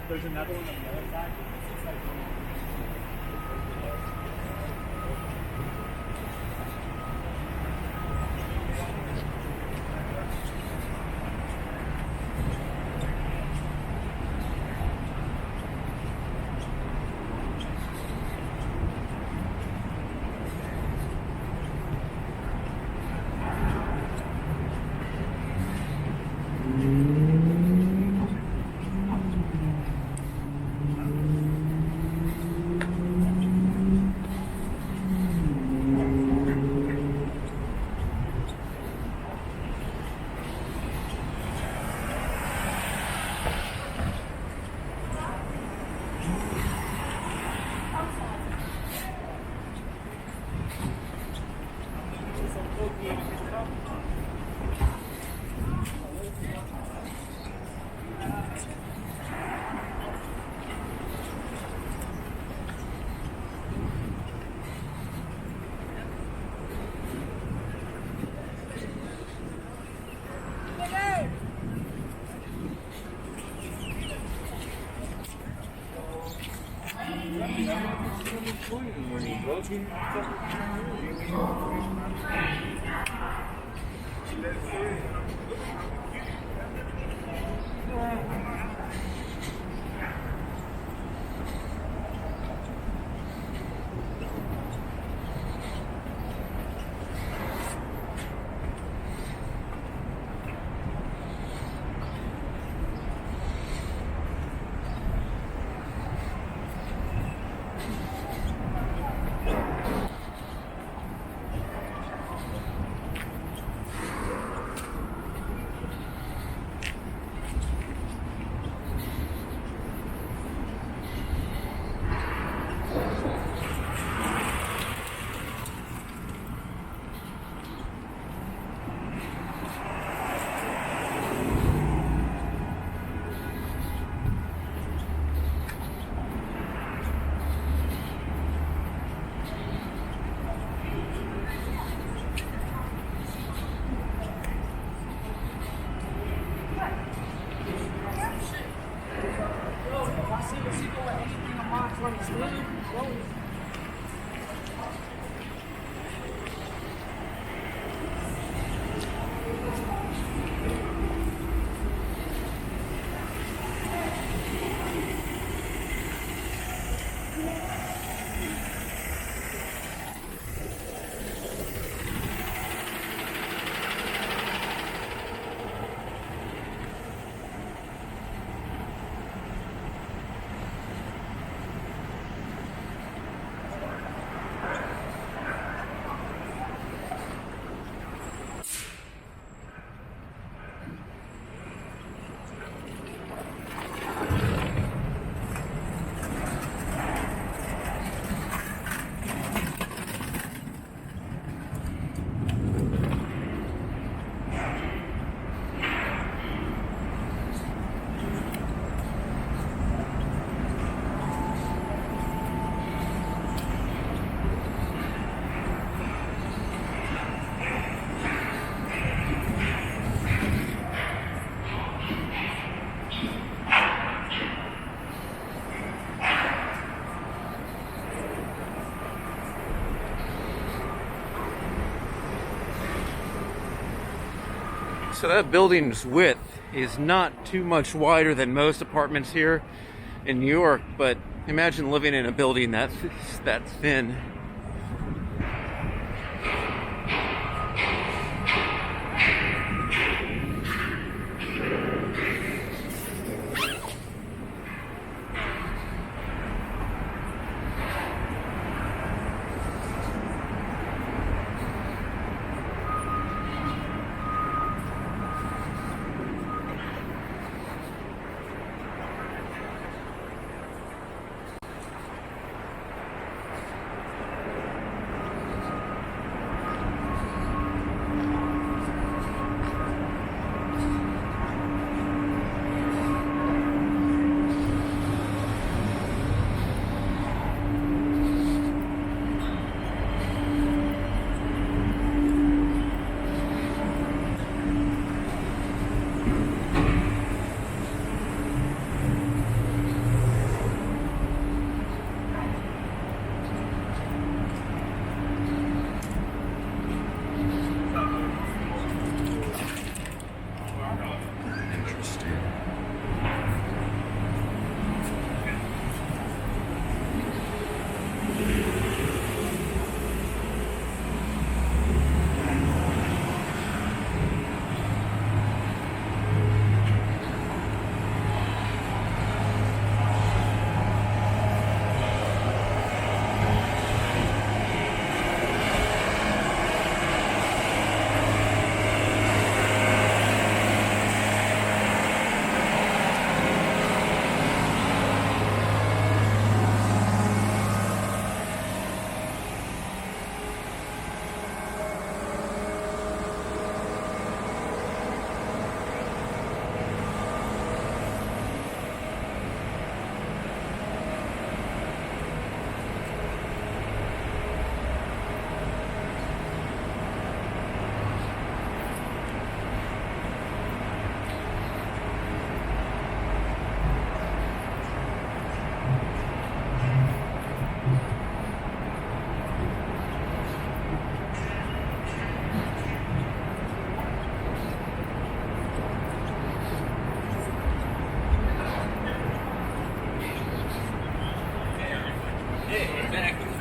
There's another one on the other side. It's like So that building's width is not too much wider than most apartments here in New York, but imagine living in a building that's that thin.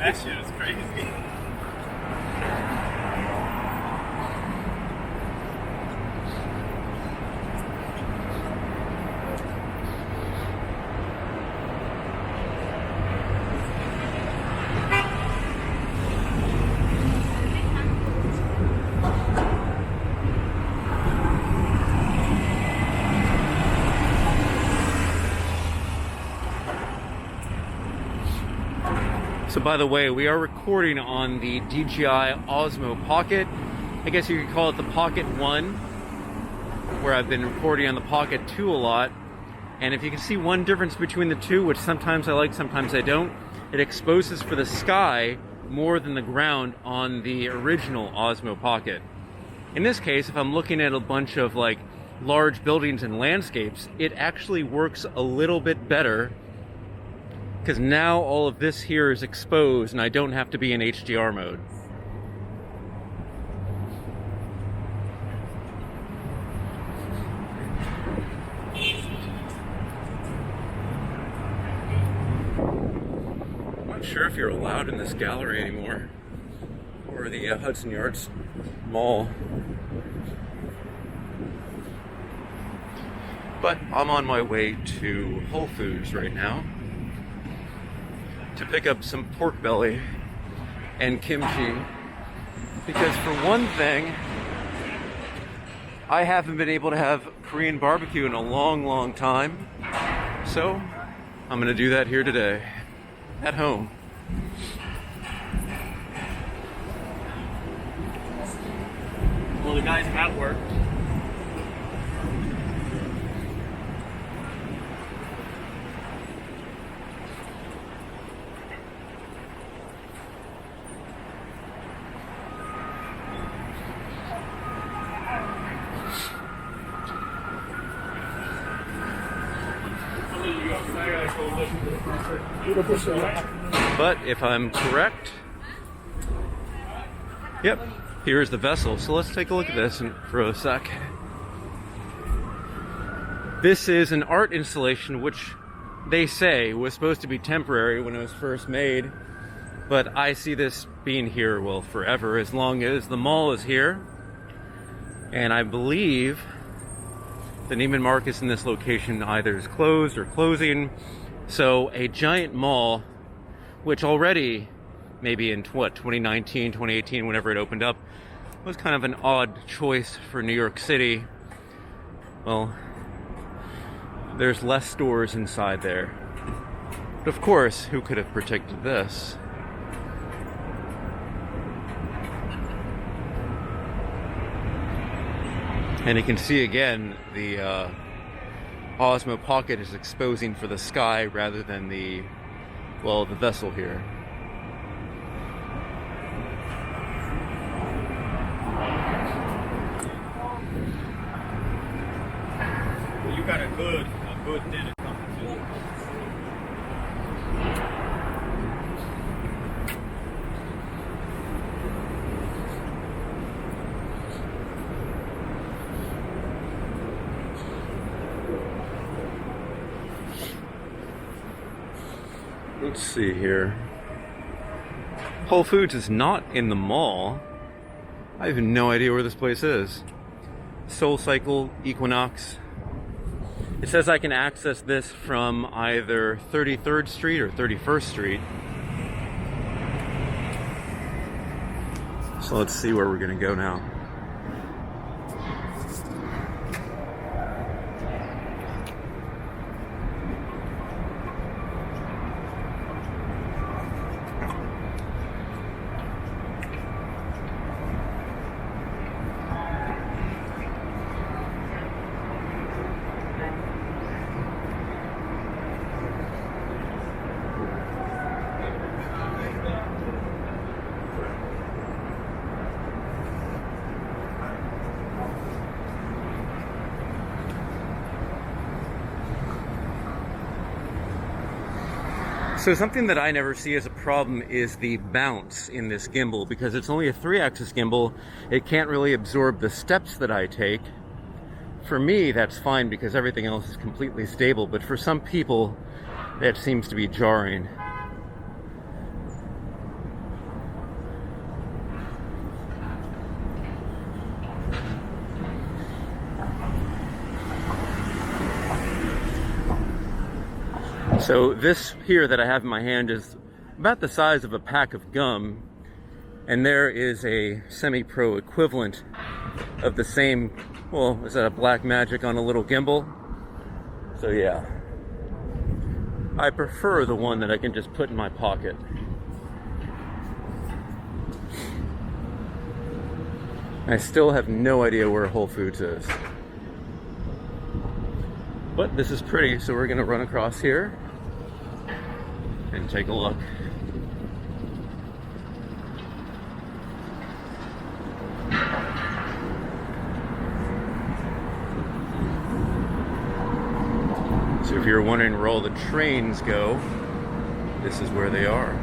That shit is crazy. So by the way, we are recording on the DJI Osmo Pocket. I guess you could call it the Pocket 1, where I've been recording on the Pocket 2 a lot. And if you can see one difference between the two, which sometimes I like, sometimes I don't, it exposes for the sky more than the ground on the original Osmo Pocket. In this case, if I'm looking at a bunch of like large buildings and landscapes, it actually works a little bit better, because now all of this here is exposed and I don't have to be in HDR mode. I'm not sure if you're allowed in this gallery anymore, or the Hudson Yards Mall. But I'm on my way to Whole Foods right now to pick up some pork belly and kimchi, because for one thing, I haven't been able to have Korean barbecue in a long time, so I'm gonna do that here today at home. Well, the guy's at work. But if I'm correct, yep, here's the vessel. So let's take a look at this for a sec. This is an art installation which they say was supposed to be temporary when it was first made, but I see this being here, well, forever, as long as the mall is here. And I believe the Neiman Marcus in this location either is closed or closing. So a giant mall, which already, maybe in 2019, 2018, whenever it opened up, was kind of an odd choice for New York City. Well, there's less stores inside there. But of course, who could have predicted this? And you can see again, the Osmo Pocket is exposing for the sky rather than the vessel here. Well, you got a good dinner coming too. Let's see here. Whole Foods is not in the mall. I have no idea where this place is. SoulCycle, Equinox. It says I can access this from either 33rd Street or 31st Street. So let's see where we're gonna go now. So something that I never see as a problem is the bounce in this gimbal, because it's only a 3-axis gimbal. It can't really absorb the steps that I take. For me, that's fine because everything else is completely stable, but for some people, that seems to be jarring. So this here that I have in my hand is about the size of a pack of gum, and there is a semi-pro equivalent of the same, well, is that a Blackmagic on a little gimbal? So yeah, I prefer the one that I can just put in my pocket. I still have no idea where Whole Foods is. But this is pretty, so we're gonna run across here and take a look. So if you're wondering where all the trains go, this is where they are.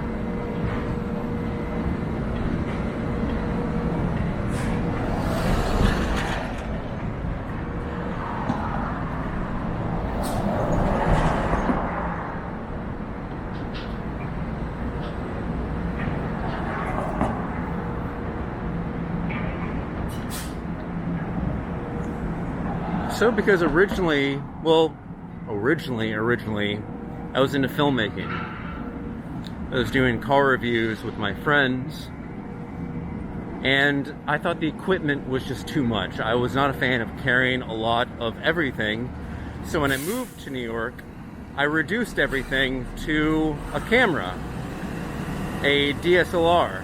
So because originally, I was into filmmaking. I was doing car reviews with my friends, and I thought the equipment was just too much. I was not a fan of carrying a lot of everything. So when I moved to New York, I reduced everything to a camera, a DSLR.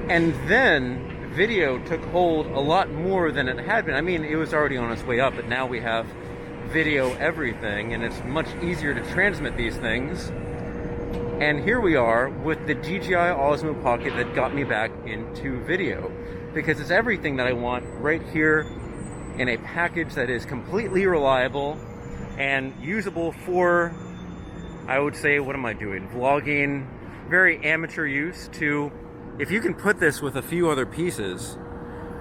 And then video took hold a lot more than it had been. I mean, it was already on its way up, but now we have video everything, and it's much easier to transmit these things. And here we are with the DJI Osmo Pocket that got me back into video, because it's everything that I want right here in a package that is completely reliable and usable for, I would say, what am I doing? Vlogging, very amateur use to, if you can put this with a few other pieces,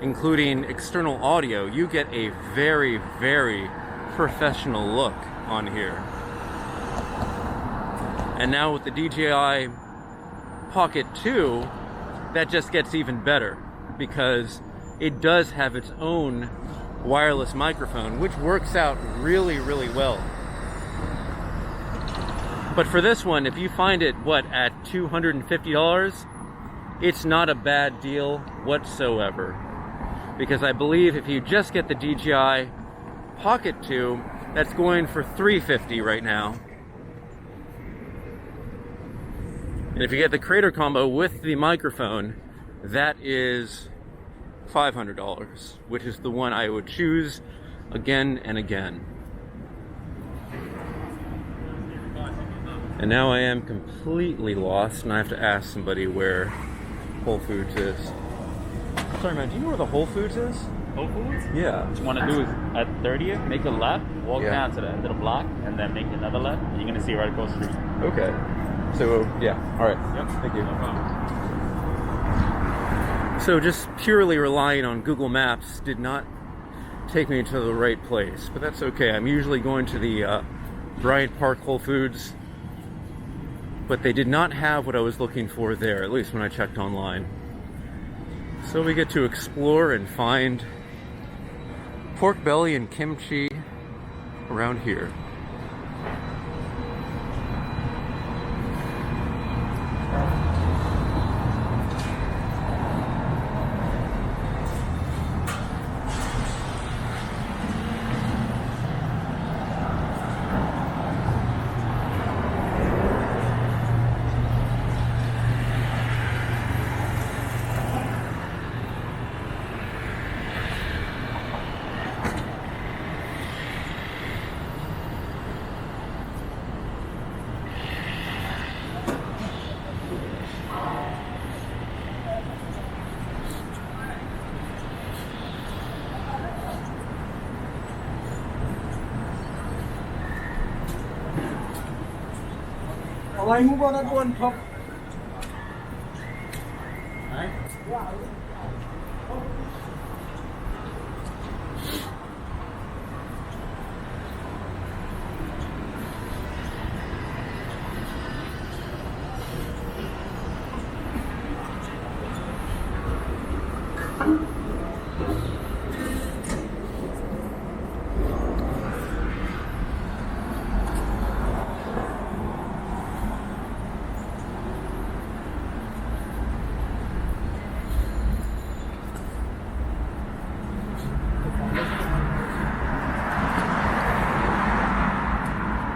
including external audio, you get a very, very professional look on here. And now with the DJI Pocket 2, that just gets even better, because it does have its own wireless microphone, which works out really, really well. But for this one, if you find it, at $250, it's not a bad deal whatsoever. Because I believe if you just get the DJI Pocket 2, that's going for $350 right now. And if you get the Creator Combo with the microphone, that is $500, which is the one I would choose again and again. And now I am completely lost, and I have to ask somebody where Whole Foods is. Sorry, man, do you know where the Whole Foods is? Whole Foods? Yeah. What you want to do is at 30th, make a left, walk down to the end of the block, and then make another left. And you're going to see right across the street. Okay. So, yeah. All right. Yep. Thank you. No problem. So just purely relying on Google Maps did not take me to the right place, but that's okay. I'm usually going to the Bryant Park Whole Foods, but they did not have what I was looking for there, at least when I checked online. So we get to explore and find pork belly and kimchi around here. Alay mo ba na buwan pop?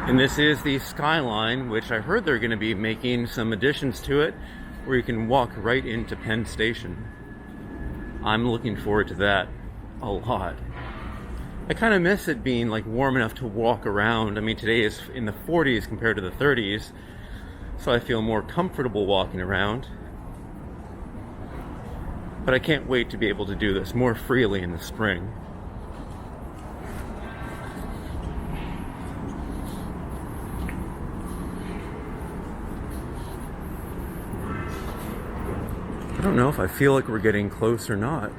And this is the Skyline, which I heard they're going to be making some additions to it, where you can walk right into Penn Station. I'm looking forward to that a lot. I kind of miss it being like warm enough to walk around. I mean, today is in the 40s compared to the 30s, so I feel more comfortable walking around. But I can't wait to be able to do this more freely in the spring. I don't know if I feel like we're getting close or not.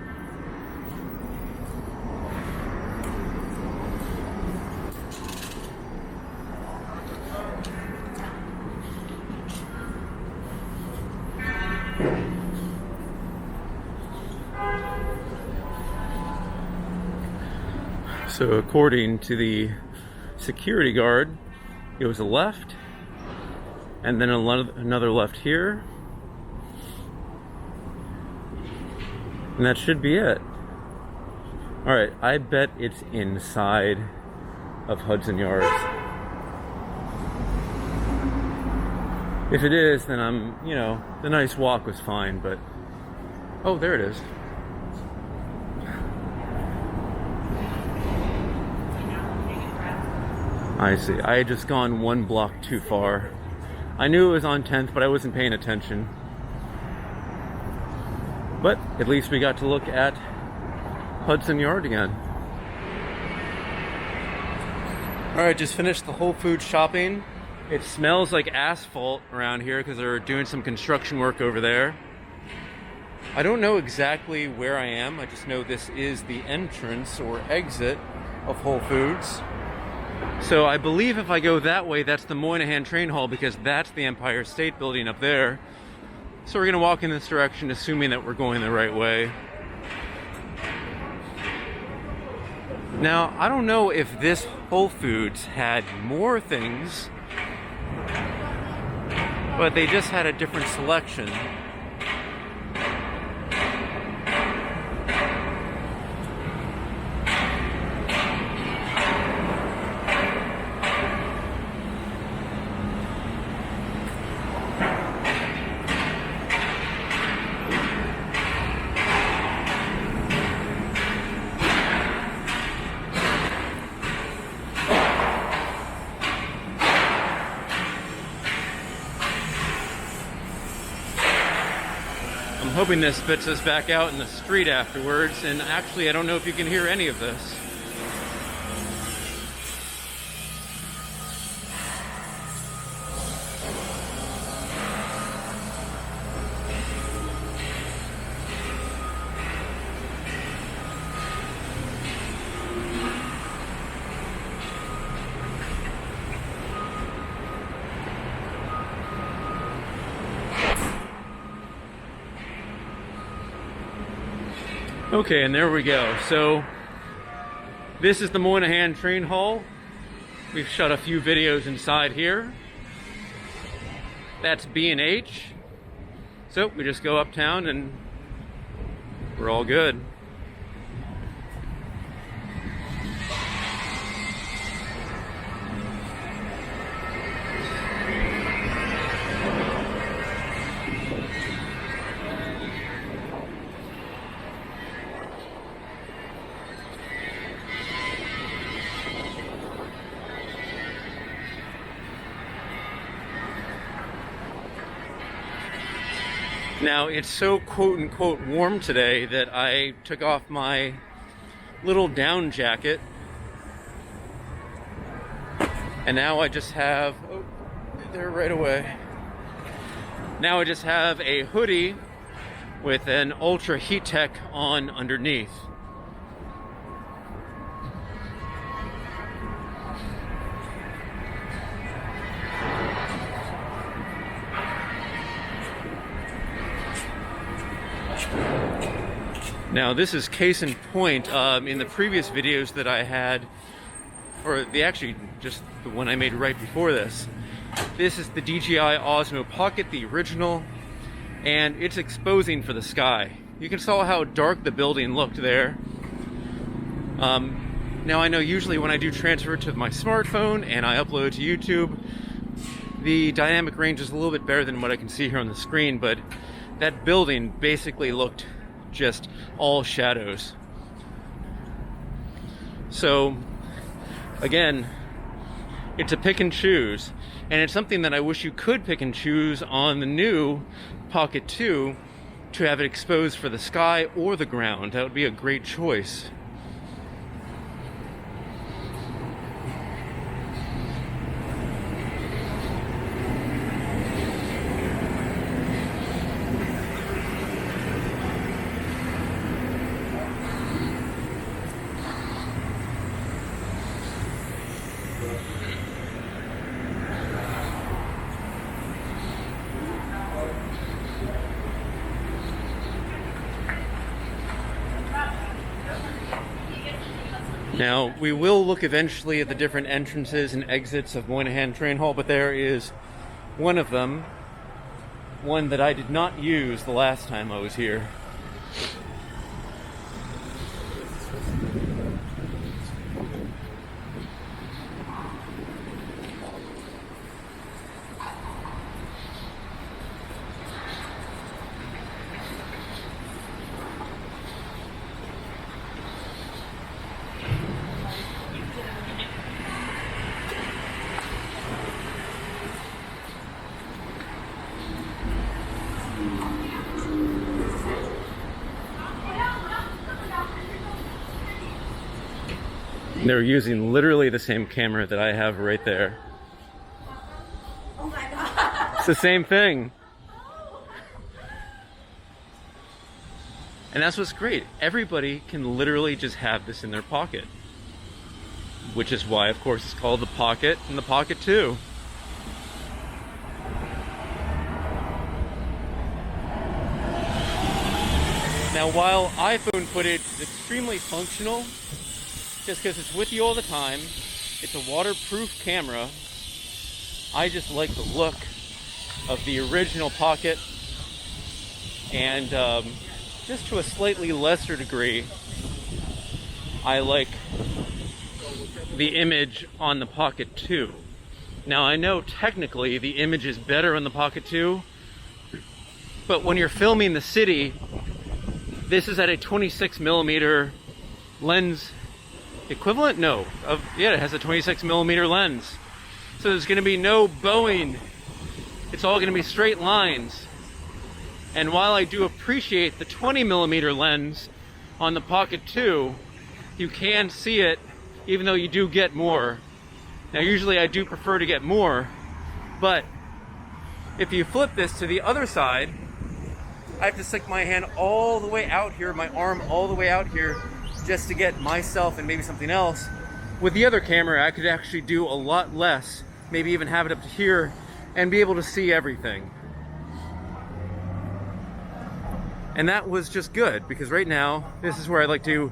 So according to the security guard, it was a left, and then another left here, and that should be it. Alright, I bet it's inside of Hudson Yards. If it is, then the nice walk was fine, but... Oh, there it is. I see. I had just gone one block too far. I knew it was on 10th, but I wasn't paying attention. But at least we got to look at Hudson Yard again. Alright, just finished the Whole Foods shopping. It smells like asphalt around here because they're doing some construction work over there. I don't know exactly where I am. I just know this is the entrance or exit of Whole Foods. So I believe if I go that way, that's the Moynihan Train Hall, because that's the Empire State Building up there. So we're going to walk in this direction, assuming that we're going the right way. Now, I don't know if this Whole Foods had more things, but they just had a different selection. I'm hoping this spits us back out in the street afterwards, and actually I don't know if you can hear any of this. Okay, and there we go. So this is the Moynihan Train Hall. We've shot a few videos inside here. That's B&H. So we just go uptown and we're all good. Now, it's so quote-unquote warm today that I took off my little down jacket. And now I just have... Oh, there right away. Now I just have a hoodie with an Ultra Heat Tech on underneath. Now this is case in point. In the previous videos that I had, or actually just the one I made right before this, this is the DJI Osmo Pocket, the original, and it's exposing for the sky. You can saw how dark the building looked there. Now I know usually when I do transfer to my smartphone and I upload to YouTube, the dynamic range is a little bit better than what I can see here on the screen, but that building basically looked just all shadows. So again, it's a pick and choose, and it's something that I wish you could pick and choose on the new Pocket 2 to have it exposed for the sky or the ground. That would be a great choice. Now, we will look eventually at the different entrances and exits of Moynihan Train Hall, but there is one of them, one that I did not use the last time I was here. They're using literally the same camera that I have right there. Oh my god. It's the same thing. And that's what's great. Everybody can literally just have this in their pocket. Which is why, of course, it's called the Pocket and the Pocket 2. Now, while iPhone footage is extremely functional, just because it's with you all the time, it's a waterproof camera, I just like the look of the original Pocket, and just to a slightly lesser degree, I like the image on the Pocket 2. Now, I know technically the image is better on the Pocket 2, but when you're filming the city, this is at a 26mm lens equivalent? No. Yeah, it has a 26mm lens. So there's going to be no bowing. It's all going to be straight lines. And while I do appreciate the 20mm lens on the Pocket 2, you can see it even though you do get more. Now usually I do prefer to get more, but if you flip this to the other side, I have to stick my hand all the way out here, my arm all the way out here, just to get myself and maybe something else. With the other camera, I could actually do a lot less, maybe even have it up to here, and be able to see everything. And that was just good, because right now, this is where I like to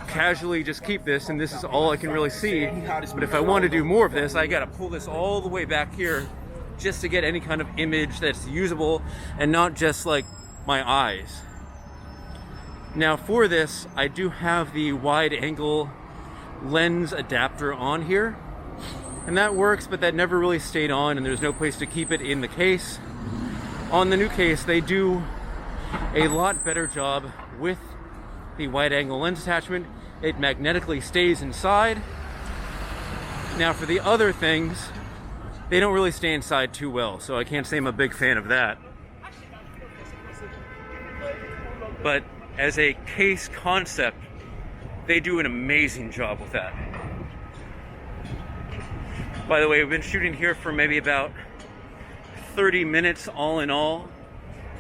casually just keep this, and this is all I can really see. But if I want to do more of this, I gotta pull this all the way back here, just to get any kind of image that's usable, and not just like my eyes. Now for this, I do have the wide angle lens adapter on here, and that works, but that never really stayed on, and there's no place to keep it in the case. On the new case, they do a lot better job with the wide angle lens attachment. It magnetically stays inside. Now for the other things, they don't really stay inside too well, so I can't say I'm a big fan of that. But as a case concept, they do an amazing job with that. By the way, we've been shooting here for maybe about 30 minutes all in all,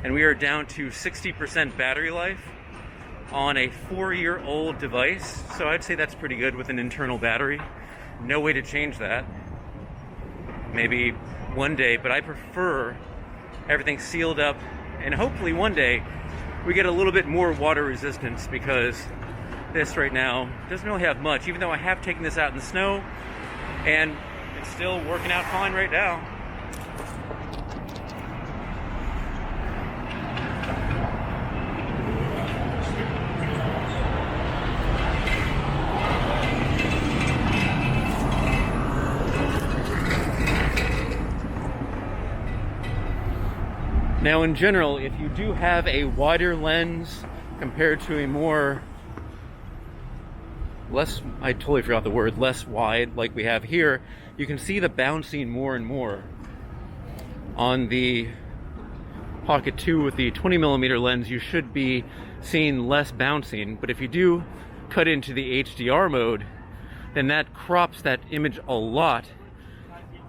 and we are down to 60% battery life on a 4-year-old device. So I'd say that's pretty good with an internal battery. No way to change that. Maybe one day, but I prefer everything sealed up, and hopefully one day we get a little bit more water resistance, because this right now doesn't really have much, even though I have taken this out in the snow and it's still working out fine right now. Now in general, if you do have a wider lens compared to a more I totally forgot the word, less wide like we have here, you can see the bouncing more and more. On the Pocket 2 with the 20mm lens, you should be seeing less bouncing, but if you do cut into the HDR mode, then that crops that image a lot.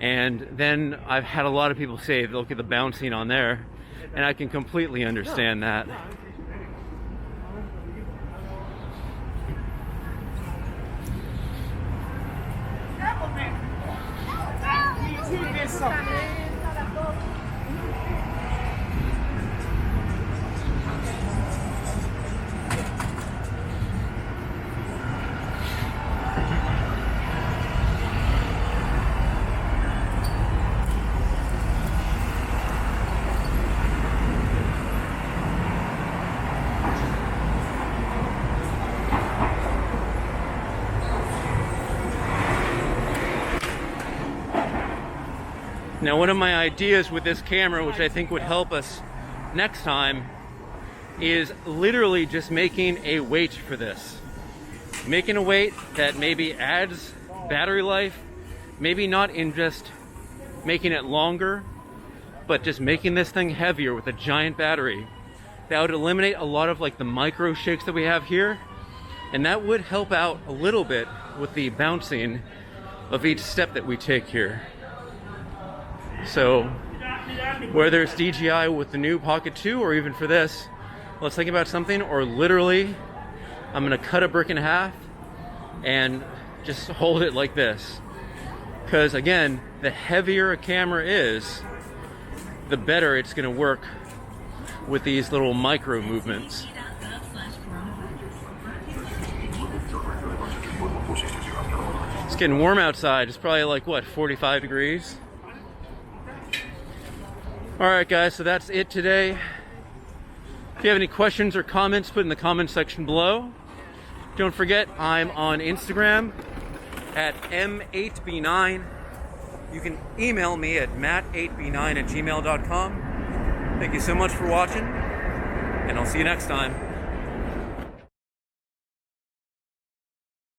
And then I've had a lot of people say, look at the bouncing on there, and I can completely understand that. Now, one of my ideas with this camera, which I think would help us next time, is literally just making a weight for this. Making a weight that maybe adds battery life, maybe not in just making it longer, but just making this thing heavier with a giant battery. That would eliminate a lot of like the micro shakes that we have here, and that would help out a little bit with the bouncing of each step that we take here. So whether it's DJI with the new Pocket 2 or even for this, let's think about something, or literally I'm gonna cut a brick in half and just hold it like this. Because again, the heavier a camera is, the better it's gonna work with these little micro movements. It's getting warm outside. It's probably like, what, 45 degrees? Alright guys, so that's it today. If you have any questions or comments, put in the comment section below. Don't forget, I'm on Instagram at M8B9. You can email me at matt8b9@gmail.com. Thank you so much for watching, and I'll see you next time.